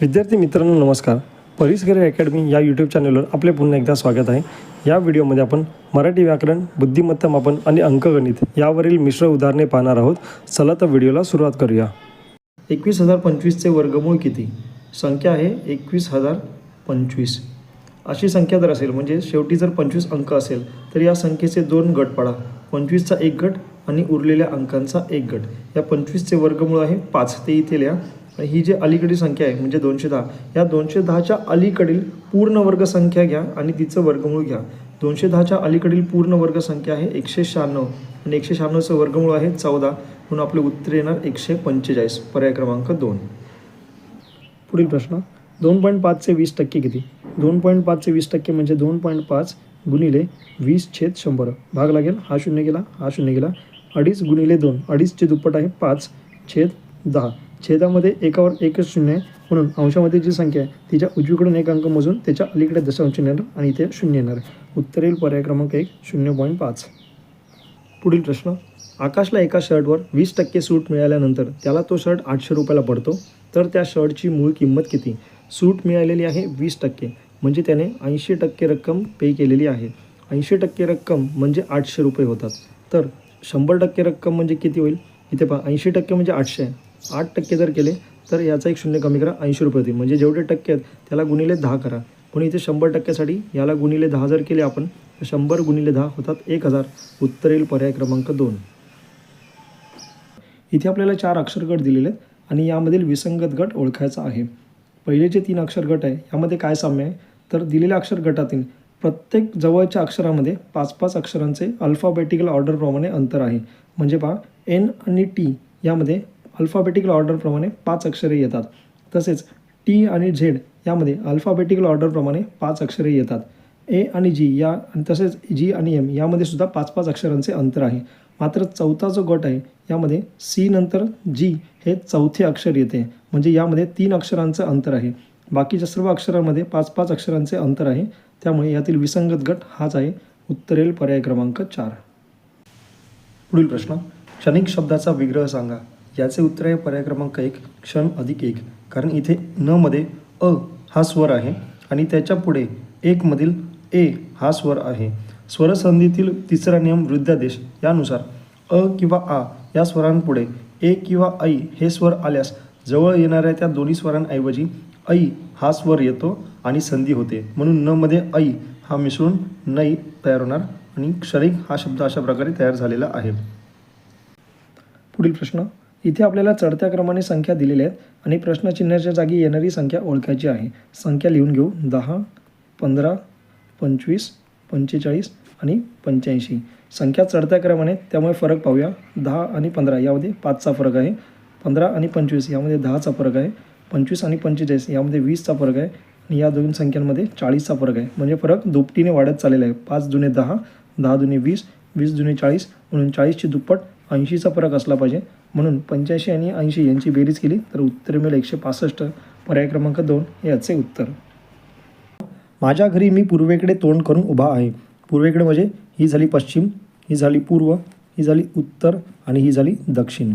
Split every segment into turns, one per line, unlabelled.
विद्यार्थी मित्रांनो नमस्कार. परीसघर अकॅडमी या यूट्यूब चॅनलवर आपले पुन्हा एकदा स्वागत आहे. या व्हिडिओमध्ये आपण मराठी व्याकरण, बुद्धिमत्ता मापन आणि अंकगणित यावरील मिश्र उदाहरणे पाहणार आहोत. चला तर व्हिडिओला सुरुवात करूया. 21,025चे वर्गमूळ किती? संख्या आहे 21,025. अशी संख्या जर असेल म्हणजे शेवटी जर 25 अंक असेल तर या संख्येचे 2 गट पाडा. 25चा एक गट आणि उरलेल्या अंकांचा एक गट. या 25चे वर्गमूळ आहे 5, ते इथे लिहा. आणि ही जी अलीकडील संख्या आहे म्हणजे 210, या 210च्या अलीकडील पूर्ण वर्ग संख्या घ्या आणि तिचं वर्गमूळ घ्या. 210च्या अलीकडील पूर्ण वर्ग संख्या आहे 196 आणि 196चं वर्गमूळ आहे 14, म्हणून आपले उत्तर येणार 145. पर्याय क्रमांक 2. पुढील प्रश्न, 2.5चे 20% किती? 2.5चे 20% म्हणजे 2.5 गुणिले 20/100. भाग लागेल, हा शून्य गेला, हा शून्य गेला. 2.5 गुणिले 2, 2.5चे दुप्पट आहे 5/10. छेदामध्ये एकावर एकच शून्य आहे, म्हणून अंशामध्ये जी संख्या आहे तिच्या उजवीकडून एक अंक मोजून त्याच्या अलीकडे दशांश येणार आणि इथे शून्य येणार. उत्तर येईल पर्याय क्रमांक 1, 0.5. पुढील प्रश्न, आकाशला एका शर्टवर 20% सूट मिळाल्यानंतर त्याला तो शर्ट 800 रुपयाला पडतो, तर त्या शर्टची मूळ किंमत किती? सूट मिळालेली आहे 20%, म्हणजे त्याने 80% रक्कम पे केलेली आहे. 80% रक्कम म्हणजे 800 रुपये होतात. तर 100% रक्कम म्हणजे किती होईल? इथे पहा, 80% म्हणजे 800 आहे. 8% जर केले तर याचा एक शून्य कमी करा, 80 रुपये होतील. म्हणजे जेवढे टक्के आहेत त्याला गुणिले 10 करा. पण इथे 100%साठी याला गुणिले 10 जर केले आपण, तर 100 गुणिले 10 होतात 1000. उत्तर येईल पर्याय क्रमांक 2. इथे आपल्याला 4 अक्षरगट दिलेले आहेत आणि यामधील विसंगत गट ओळखायचा आहे. पहिले जे 3 अक्षर गट आहे यामध्ये काय साम्य आहे? तर दिलेल्या अक्षर गटातील प्रत्येक जवळच्या अक्षरामध्ये 5-5 अक्षरांचे अल्फाबेटिकल ऑर्डरप्रमाणे अंतर आहे. म्हणजे पहा, एन आणि टी यामध्ये अल्फाबेटिकल ऑर्डरप्रमाणे 5 अक्षरे येतात. तसेच टी आणि झेड यामध्ये अल्फाबेटिकल ऑर्डरप्रमाणे 5 अक्षरे येतात. ए आणि जी या आणि तसेच जी आणि एम यामध्ये सुद्धा 5-5 अक्षरांचे अंतर आहे. मात्र चौथा जो गट आहे यामध्ये सी नंतर जी हे चौथे अक्षर येते, म्हणजे यामध्ये 3 अक्षरांचं अंतर आहे. बाकीच्या सर्व अक्षरांमध्ये 5-5 अक्षरांचे अंतर आहे. त्यामुळे यातील विसंगत गट हाच आहे. उत्तर येईल पर्याय क्रमांक 4. पुढील प्रश्न, क्षणिक शब्दाचा विग्रह सांगा. याचे उत्तर आहे पर्याय क्रमांक 1, क्षण अधिक 1. कारण इथे न मध्ये अ हा स्वर आहे आणि त्याच्या पुढे 1 मधील ए हा स्वर आहे. स्वरसंधीतील तिसरा नियम वृद्धादेश यानुसार अ किंवा आ या स्वरांपुढे ए किंवा ऐ हे स्वर आल्यास जवळ येणाऱ्या त्या दोन्ही स्वरांऐवजी ऐ हा स्वर येतो आणि संधी होते. म्हणून न मध्ये ऐ हा मिसळून नै तयार होणार आणि क्षणिक हा शब्द अशा प्रकारे तयार झालेला आहे. पुढील प्रश्न, इथे आपल्याला चढत्या क्रमाने संख्या दिलेल्या आहेत आणि प्रश्नचिन्हाच्या जागी येणारी संख्या ओळखायची आहे. संख्या लिहून घेऊ. 10, 15, 25, 45 आणि 85. संख्या चढत्या क्रमाने, त्यामुळे फरक पाहूया. 10 आणि 15 यामध्ये 5चा फरक आहे. 15 आणि 25 यामध्ये 10चा फरक आहे. 25 आणि 45 यामध्ये 20चा फरक आहे आणि या दोन संख्यांमध्ये 40चा फरक आहे. म्हणजे फरक दुपटीने वाढत चाललेला आहे. 5 दुणे 10, 10 दुणे 20, 20 दुणे 40, म्हणून 40ची दुप्पट 80चा फरक असला पाहिजे. म्हणून 85 आणि 80 यांची बेरीज केली तर उत्तर मिळेल 165. पर्याय क्रमांक 2 हे याचे उत्तर. माझ्या घरी मी पूर्वेकडे तोंड करून उभा आहे. पूर्वेकडे म्हणजे ही झाली पश्चिम, ही झाली पूर्व, ही झाली उत्तर आणि ही झाली दक्षिण.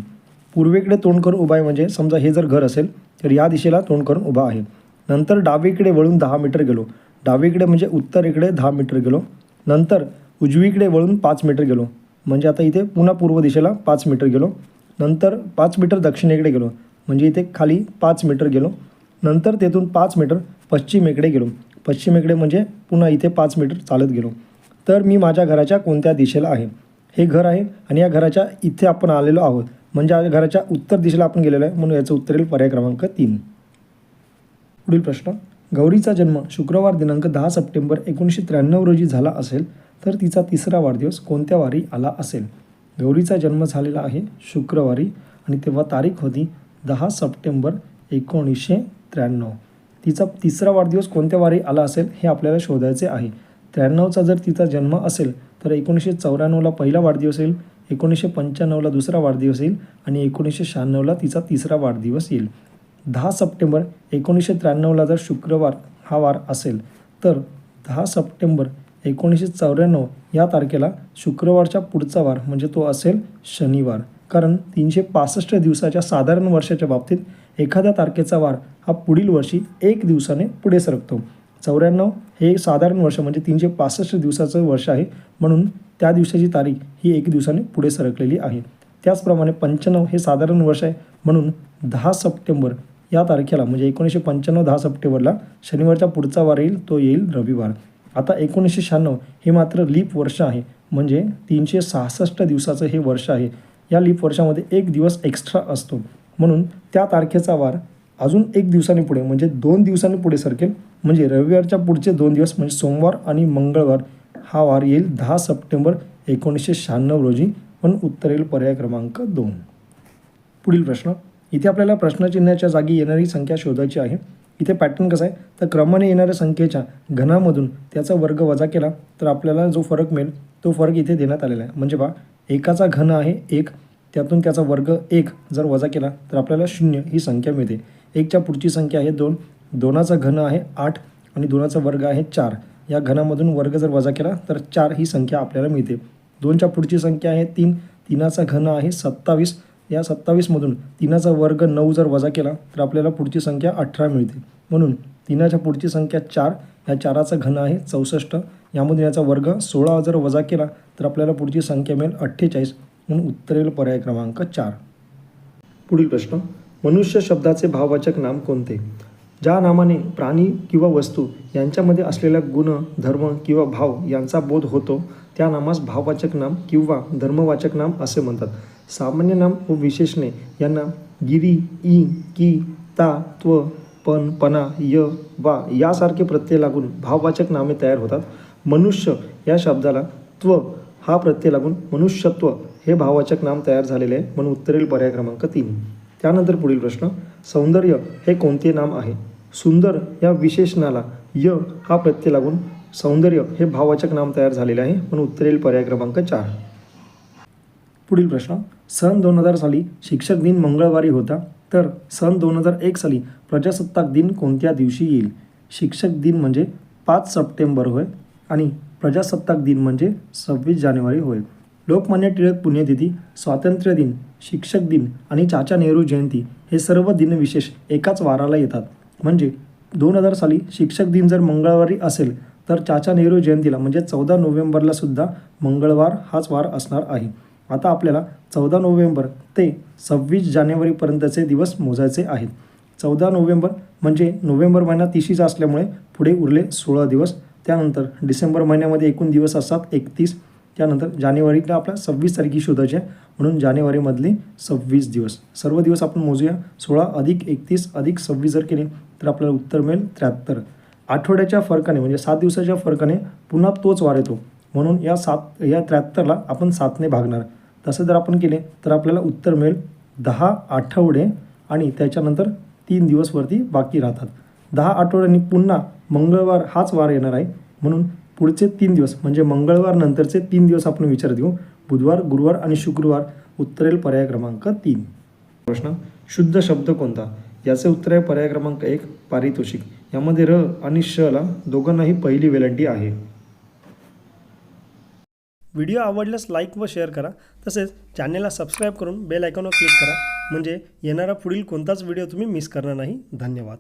पूर्वेकडे तोंड करून उभा आहे म्हणजे समजा हे जर घर असेल तर या दिशेला तोंड करून उभा आहे. नंतर डावीकडे वळून 10 मीटर गेलो. डावीकडे म्हणजे उत्तरेकडे 10 मीटर गेलो. नंतर उजवीकडे वळून 5 मीटर गेलो, म्हणजे आता इथे पुन्हा पूर्व दिशेला 5 मीटर गेलो. नंतर 5 मीटर दक्षिणेकडे गेलो, म्हणजे इथे खाली 5 मीटर गेलो. नंतर तेथून 5 मीटर पश्चिमेकडे गेलो. पश्चिमेकडे म्हणजे पुन्हा इथे 5 मीटर चालत गेलो. तर मी माझ्या घराच्या कोणत्या दिशेला आहे? हे घर आहे आणि या घराच्या इथे आपण आलेलो आहोत, म्हणजे या घराच्या उत्तर दिशेला आपण गेलेलो आहे, म्हणून याचं उत्तर येईल पर्याय क्रमांक 3. पुढील प्रश्न, गौरीचा जन्म शुक्रवार दिनांक 10 सप्टेंबर 1993 रोजी झाला असेल तर तिचा तिसरा वाढदिवस कोणत्या वारी आला असेल? गौरीचा जन्म झालेला आहे शुक्रवारी आणि तेव्हा तारीख होती 10 सप्टेंबर 1993. तिचा तिसरा वाढदिवस कोणत्या वारी आला असेल हे आपल्याला शोधायचे आहे. 93चा जर तिचा जन्म असेल तर 1994ला पहिला वाढदिवस येईल, 1995ला दुसरा वाढदिवस येईल आणि 1996ला तिचा तिसरा वाढदिवस येईल. 10 सप्टेंबर 1993ला जर शुक्रवार हा वार असेल तर 10 सप्टेंबर 1994 या तारखेला शुक्रवारच्या पुढचा वार म्हणजे तो असेल शनिवार. कारण 365 दिवसाच्या साधारण वर्षाच्या बाबतीत एखाद्या तारखेचा वार हा पुढील वर्षी 1 दिवसाने पुढे सरकतो. 94 हे साधारण वर्ष म्हणजे 365 दिवसाचं वर्ष आहे, म्हणून त्या दिवसाची तारीख ही 1 दिवसाने पुढे सरकलेली आहे. त्याचप्रमाणे 95 हे साधारण वर्ष आहे, म्हणून 10 सप्टेंबर या तारखेला म्हणजे 1995 10 सप्टेंबरला शनिवारच्या पुढचा वार येईल, तो येईल रविवार. आता 1996 हे मात्र लीप वर्ष आहे, म्हणजे 366 दिवसाचं हे वर्ष आहे. या लीप वर्षामध्ये 1 दिवस एक्स्ट्रा असतो, म्हणून त्या तारखेचा वार अजून 1 दिवसांनी पुढे म्हणजे 2 दिवसांनी पुढे सरकेल. म्हणजे रविवारच्या पुढचे 2 दिवस म्हणजे सोमवार आणि मंगळवार हा वार येईल 10 सप्टेंबर 1996 रोजी, म्हणून उत्तर येईल पर्याय क्रमांक 2. पुढील प्रश्न. इथे आपल्याला प्रश्नचिन्हाच्या जागी येणारी संख्या शोधायची आहे. इथे पॅटर्न कसा आहे तर क्रमाने येणाऱ्या संख्येच्या घनामधून त्याचा वर्ग वजा केला तर आपल्याला जो फरक मिळेल तो फरक इथे देण्यात आलेला आहे. म्हणजे पहा, एकाचा घन आहे 1, त्यातून त्याचा वर्ग 1 जर वजा केला तर आपल्याला 0 ही संख्या मिळते. 1च्या पुढची संख्या आहे 2, 2चा घन आहे 8 आणि 2चा वर्ग आहे 4. या घनामधून वर्ग जर वजा केला तर 4 ही संख्या आपल्याला मिळते. 2च्या पुढची संख्या आहे 3, 3चा घन आहे 27. या 27मधून 3चा वर्ग 9 जर वजा केला तर आपल्याला पुढची संख्या 18 मिळते. म्हणून 3च्या पुढची संख्या 4, या 4चा घन आहे 64. यामधून याचा वर्ग 16 जर वजा केला तर आपल्याला पुढची संख्या मिळेल 48, म्हणून उत्तर येईल पर्याय क्रमांक 4. पुढील प्रश्न. मनुष्य शब्दाचे भाववाचक नाम कोणते? ज्या नामाने प्राणी किंवा वस्तू यांच्यामध्ये असलेल्या गुण, धर्म किंवा भाव यांचा बोध होतो त्या नामास भाववाचक नाम किंवा धर्मवाचक नाम असे म्हणतात. सामान्य नाम व विशेषणे यांना गिरी, ई, की, ता, त्व, पण, पणा, य, वा यासारखे प्रत्यय लागून भाववाचक नामे तयार होतात. मनुष्य या शब्दाला त्व हा प्रत्यय लागून मनुष्यत्व हे भाववाचक नाम तयार झालेले आहे, म्हणून उत्तर येईल पर्याय क्रमांक 3. त्यानंतर पुढील प्रश्न. सौंदर्य हे कोणते नाम आहे? सुंदर या विशेषणाला य हा प्रत्यय लागून सौंदर्य हे भाववाचक नाम तयार झालेले आहे, म्हणून उत्तर येईल पर्याय क्रमांक 4. पुढील प्रश्न. सन 2000 साली शिक्षक दिन मंगळवारी होता, तर सन 2001 साली प्रजासत्ताक दिन कोणत्या दिवशी येईल? शिक्षक दिन म्हणजे 5 सप्टेंबर होय आणि प्रजासत्ताक दिन म्हणजे 26 जानेवारी होय. लोकमान्य टिळक पुण्यतिथी, स्वातंत्र्य दिन, शिक्षक दिन आणि चाचा नेहरू जयंती हे सर्व दिनविशेष एकाच वाराला येतात. म्हणजे 2000 साली शिक्षक दिन जर मंगळवारी असेल तर चाचा नेहरू जयंतीला म्हणजे 14 नोव्हेंबरला सुद्धा मंगळवार हाच वार असणार आहे. आता आपल्याला 14 नोव्हेंबर ते 26 जानेवारीपर्यंतचे दिवस मोजायचे आहेत. 14 नोव्हेंबर म्हणजे नोव्हेंबर महिना तिशीचा असल्यामुळे पुढे उरले 16 दिवस. त्यानंतर डिसेंबर महिन्यामध्ये एकूण दिवस असतात 31. त्यानंतर जानेवारीला आपल्या 26 तारखे शोधायचे, म्हणून जानेवारीमधले 26 दिवस. सर्व दिवस आपण मोजूया. 16 अधिक 31 अधिक 26 जर केले तर आपल्याला उत्तर मिळेल 73. आठवड्याच्या फरकाने म्हणजे 7 दिवसाच्या फरकाने पुन्हा तोच वार येतो, म्हणून या 73ला आपण 7ने भागणार. तसं जर आपण केले तर आपल्याला उत्तर मिळेल 10 आठवडे आणि त्याच्यानंतर 3 दिवस वरती बाकी राहतात. 10 आठवड्यांनी पुन्हा मंगळवार हाच वार येणार आहे, म्हणून पुढचे 3 दिवस म्हणजे मंगळवार नंतरचे 3 दिवस आपण विचारात घेऊ. बुधवार, गुरुवार आणि शुक्रवार. उत्तर येईल पर्याय क्रमांक 3. प्रश्न. शुद्ध शब्द कोणता? याचे उत्तर आहे पर्याय क्रमांक 1 पारितोषिक. यामध्ये र आणि श ला दोघांनाही पहिली वेलांटी आहे. व्हिडिओ आवडल्यास लाईक व शेअर करा. तसेच चॅनेलला सबस्क्राईब करून बेल आयकॉनवर क्लिक करा, म्हणजे येणारा पुढील कोणताच व्हिडिओ तुम्ही मिस करणार नाही. धन्यवाद.